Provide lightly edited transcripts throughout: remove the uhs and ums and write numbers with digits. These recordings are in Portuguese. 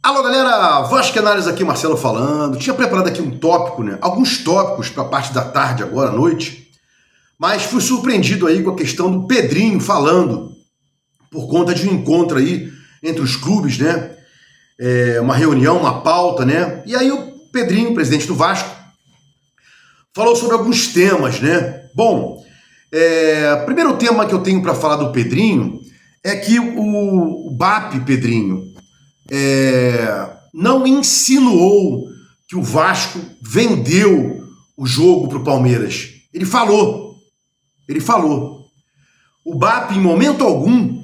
Alô galera, Vascanários aqui, Marcelo falando. Tinha preparado aqui um tópico, né? Alguns tópicos para a parte da tarde agora, à noite, mas fui surpreendido aí com a questão do Pedrinho falando, por conta de um encontro aí entre os clubes, né? Uma reunião, uma pauta, né? E aí o Pedrinho, presidente do Vasco, falou sobre alguns temas, né? Bom, primeiro tema que eu tenho para falar do Pedrinho é que o BAP, Pedrinho, não insinuou que o Vasco vendeu o jogo para o Palmeiras. Ele falou. O BAP, em momento algum,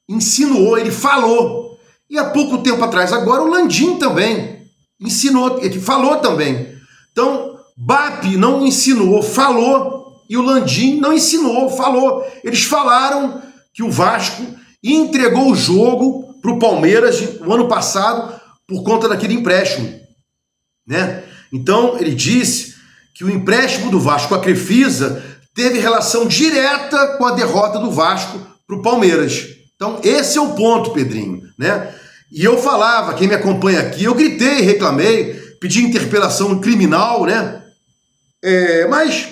insinuou, ele falou. E há pouco tempo atrás, agora, o Landim também insinuou, ele falou também. Então, BAP não insinuou, falou, e o Landim não insinuou, falou. Eles falaram que o Vasco entregou o jogo para o Palmeiras no ano passado por conta daquele empréstimo, né? Então ele disse que o empréstimo do Vasco com a Crefisa teve relação direta com a derrota do Vasco para o Palmeiras. Então esse é o ponto, Pedrinho, né? E eu falava, quem me acompanha aqui, eu gritei, reclamei, pedi interpelação criminal, né? Mas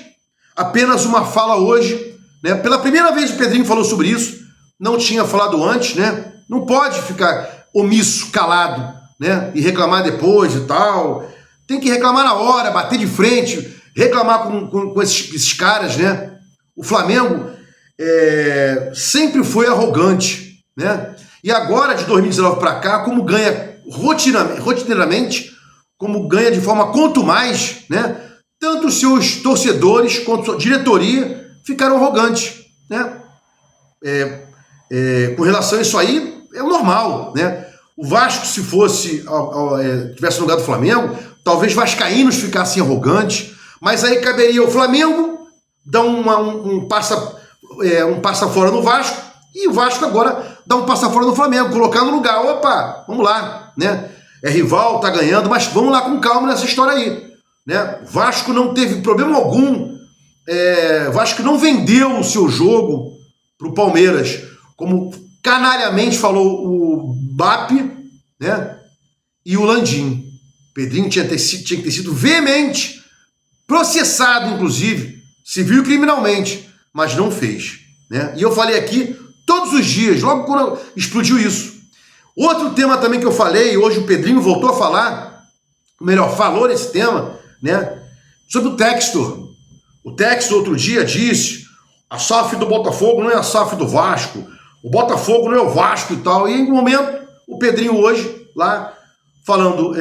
apenas uma fala hoje, né? Pela primeira vez o Pedrinho falou sobre isso, não tinha falado antes, né? Não pode ficar omisso, calado, né? E reclamar depois e tal. Tem que reclamar na hora, bater de frente, reclamar com esses caras, né? O Flamengo sempre foi arrogante, né? E agora, de 2019 para cá, como ganha rotineiramente, como ganha de forma quanto mais, né? Tanto os seus torcedores quanto a sua diretoria ficaram arrogantes, né? Com relação a isso aí, é o normal, né? O Vasco, se tivesse no lugar do Flamengo, talvez vascaínos ficassem arrogantes, mas aí caberia o Flamengo dar um passa fora no Vasco, e o Vasco agora dá um passa fora no Flamengo, colocar no lugar, opa, vamos lá, né? É rival, tá ganhando, mas vamos lá com calma nessa história aí, né? O Vasco não teve problema algum, o Vasco não vendeu o seu jogo pro Palmeiras, como canalhamente falou o BAP, né? E o Landim. Pedrinho tinha que ter sido veemente, processado, inclusive, civil e criminalmente, mas não fez, né? E eu falei aqui todos os dias, logo quando explodiu isso. Outro tema também que eu falei, hoje o Pedrinho voltou a falar, falou nesse tema, né? Sobre o Textor. O Textor outro dia disse: a SAF do Botafogo não é a SAF do Vasco, o Botafogo não é o Vasco e tal. E em um momento, o Pedrinho hoje, lá, falando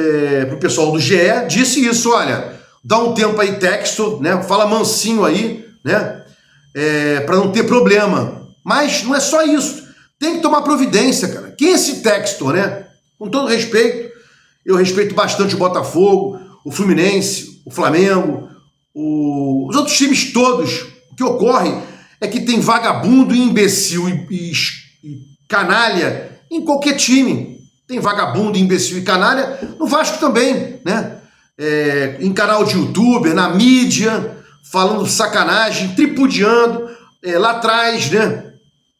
pro pessoal do GE, disse isso: olha, dá um tempo aí, Textor, né? Fala mansinho aí, né? Para não ter problema. Mas não é só isso. Tem que tomar providência, cara. Quem é esse Textor, né? Com todo respeito, eu respeito bastante o Botafogo, o Fluminense, o Flamengo, os outros times todos. O que ocorre é que tem vagabundo e imbecil e canalha em qualquer time. Tem vagabundo, imbecil e canalha no Vasco também, né? Em canal de YouTube, na mídia, falando sacanagem, tripudiando, lá atrás, né?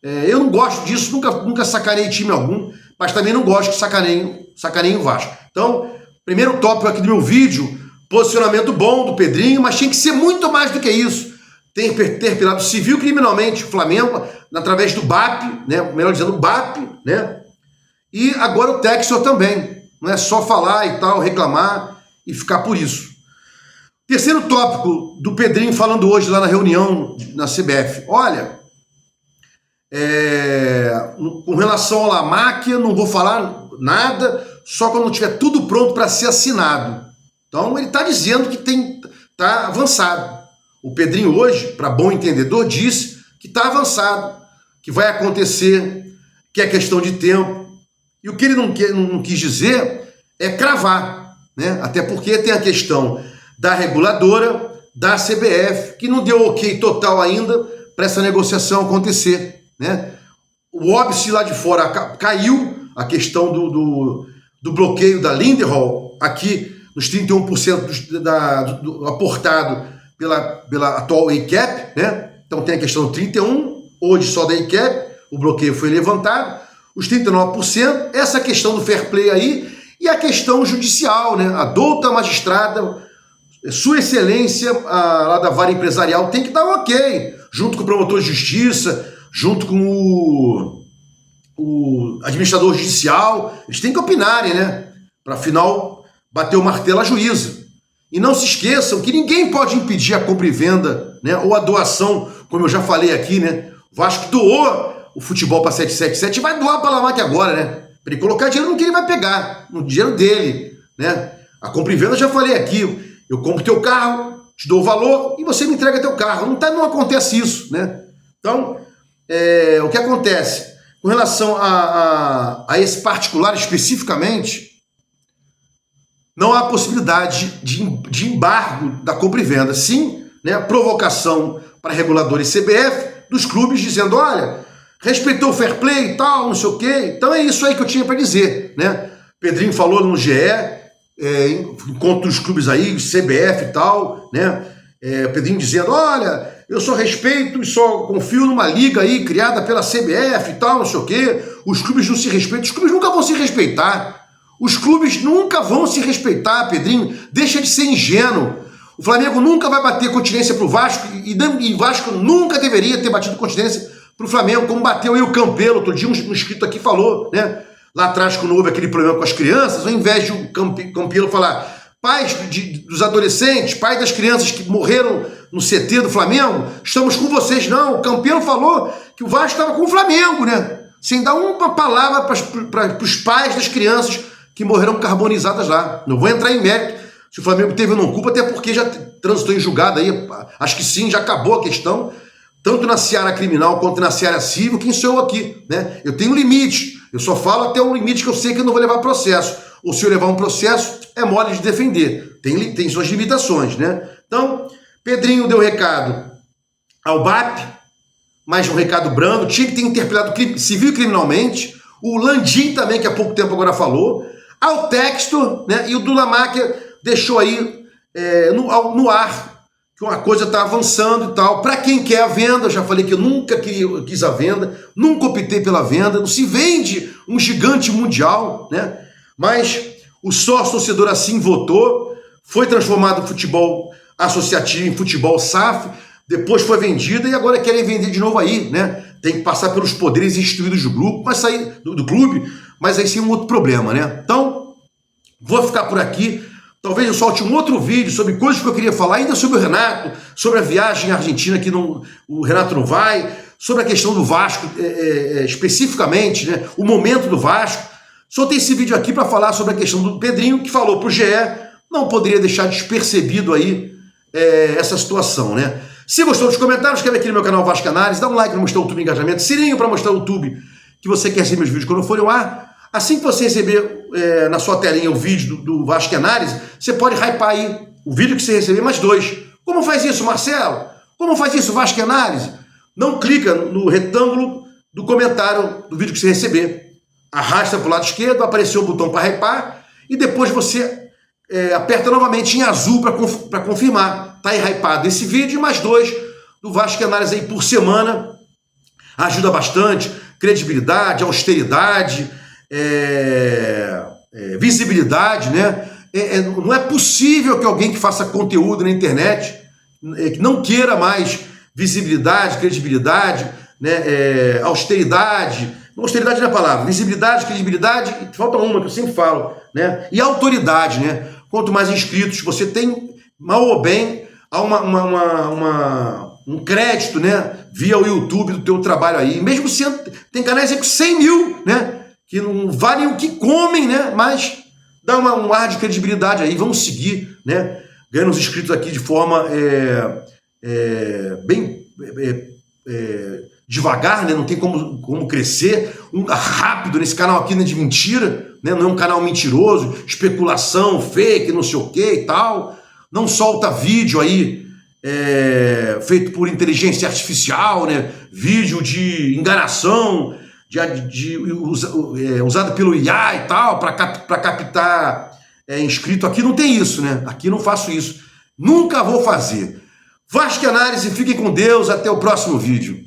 Eu não gosto disso, nunca sacanei time algum, mas também não gosto que sacaneiem o Vasco. Então, primeiro tópico aqui do meu vídeo, posicionamento bom do Pedrinho, mas tinha que ser muito mais do que isso. Tem interpelado civil criminalmente o Flamengo, através do BAP, né? Melhor dizendo, o BAP, né? E agora o Textor também. Não é só falar e tal, reclamar e ficar por isso. Terceiro tópico do Pedrinho falando hoje lá na reunião na CBF. Olha, com relação à máquina, não vou falar nada, só quando tiver tudo pronto para ser assinado. Então ele está dizendo que está avançado. O Pedrinho hoje, para bom entendedor, disse que está avançado, que vai acontecer, que é questão de tempo. E o que ele não quis dizer é cravar, né? Até porque tem a questão da reguladora, da CBF, que não deu ok total ainda para essa negociação acontecer, né? O óbice lá de fora caiu, a questão do bloqueio da Lindenhall, aqui nos 31% do aportado pela atual ACAP, né? Então tem a questão do 31%, hoje só da ACAP, o bloqueio foi levantado, os 39%, essa questão do fair play aí E a questão judicial, né? A douta magistrada, Sua Excelência, lá da vara empresarial, tem que dar um ok, junto com o promotor de justiça, junto com o administrador judicial, eles têm que opinarem, né? Para afinal bater o martelo à juíza. E não se esqueçam que ninguém pode impedir a compra e venda, né? Ou a doação, como eu já falei aqui, né? O Vasco doou o futebol para 777 e vai doar para a Lamac agora, né? Para ele colocar dinheiro no que ele vai pegar, no dinheiro dele, né? A compra e venda eu já falei aqui, eu compro teu carro, te dou o valor e você me entrega teu carro. Não acontece isso, né? Então, o que acontece? Com relação a esse particular especificamente, não há possibilidade de embargo da compra e venda. Sim, né, provocação para reguladores CBF dos clubes dizendo, olha, respeitou o fair play e tal, não sei o quê. Então é isso aí que eu tinha para dizer, né? Pedrinho falou no GE, encontro dos clubes aí, CBF e tal, né? Pedrinho dizendo, olha, eu só respeito e só confio numa liga aí criada pela CBF e tal, não sei o quê. Os clubes não se respeitam, os clubes nunca vão se respeitar. Os clubes nunca vão se respeitar, Pedrinho. Deixa de ser ingênuo. O Flamengo nunca vai bater continência pro Vasco e Vasco nunca deveria ter batido continência pro Flamengo, como bateu aí o Campelo. Outro dia um inscrito aqui falou, né? Lá atrás, quando houve aquele problema com as crianças, ao invés de o Campelo falar pais dos adolescentes, pais das crianças que morreram no CT do Flamengo, estamos com vocês. Não, o Campelo falou que o Vasco estava com o Flamengo, né? Sem dar uma palavra para os pais das crianças que morreram carbonizadas lá. Não vou entrar em mérito se o Flamengo teve ou não culpa, até porque já transitou em julgado aí, acho que sim, já acabou a questão, tanto na seara criminal quanto na seara civil. Quem sou eu aqui, né? Eu tenho limite, eu só falo até um limite que eu sei que eu não vou levar processo, ou se eu levar um processo, é mole de defender, tem suas limitações, né? Então, Pedrinho deu recado ao BAP, mais um recado brando, tinha que ter interpelado civil e criminalmente, o Landim também, que há pouco tempo agora falou, ao Textor, né? E o Dula Máquia deixou aí no ar que uma coisa está avançando e tal. Para quem quer a venda, eu já falei que eu nunca quis a venda, nunca optei pela venda, não se vende um gigante mundial, né? Mas o sócio-torcedor assim votou, foi transformado o futebol associativo em futebol SAF, depois foi vendido e agora querem vender de novo aí, né? Tem que passar pelos poderes instituídos do grupo, mas sair do clube, mas aí sim é um outro problema, né? Então, vou ficar por aqui. Talvez eu solte um outro vídeo sobre coisas que eu queria falar, ainda sobre o Renato, sobre a viagem à Argentina que o Renato não vai, sobre a questão do Vasco especificamente, né? O momento do Vasco. Soltei esse vídeo aqui para falar sobre a questão do Pedrinho, que falou para o GE, não poderia deixar despercebido aí essa situação, né? Se gostou dos comentários, inscreve aqui no meu canal Vasco Análise, dá um like para mostrar o YouTube Engajamento, sininho para mostrar o YouTube que você quer receber meus vídeos quando forem ao ar. Assim que você receber na sua telinha o vídeo do Vasco Análise, você pode hypar aí o vídeo que você receber mais 2. Como faz isso, Marcelo? Como faz isso, Vasco Análise? Não clica no retângulo do comentário do vídeo que você receber. Arrasta para o lado esquerdo, apareceu o botão para hypar e depois você aperta novamente em azul para confirmar. Tá aí hypado esse vídeo e mais 2 do Vasco Análise aí por semana. Ajuda bastante. Credibilidade, austeridade, visibilidade, né? Não é possível que alguém que faça conteúdo na internet que não queira mais visibilidade, credibilidade, né? Austeridade. Austeridade não é a palavra. Visibilidade, credibilidade, falta uma que eu sempre falo, né? E autoridade, né? Quanto mais inscritos você tem, mal ou bem, há um crédito, né? Via o YouTube do teu trabalho aí. Mesmo sendo, tem canais aí com 100 mil, né? Que não valem o que comem, né? Mas dá um ar de credibilidade aí. Vamos seguir, né? Ganhando os inscritos aqui de forma bem devagar, né? Não tem como crescer rápido nesse canal aqui, né? De mentira, né? Não é um canal mentiroso, especulação, fake, não sei o que e tal. Não solta vídeo aí feito por inteligência artificial, né? Vídeo de enganação, usado pelo IA e tal, para captar inscrito. Aqui não tem isso, né? Aqui não faço isso. Nunca vou fazer. Vasco Análise, fiquem com Deus, até o próximo vídeo.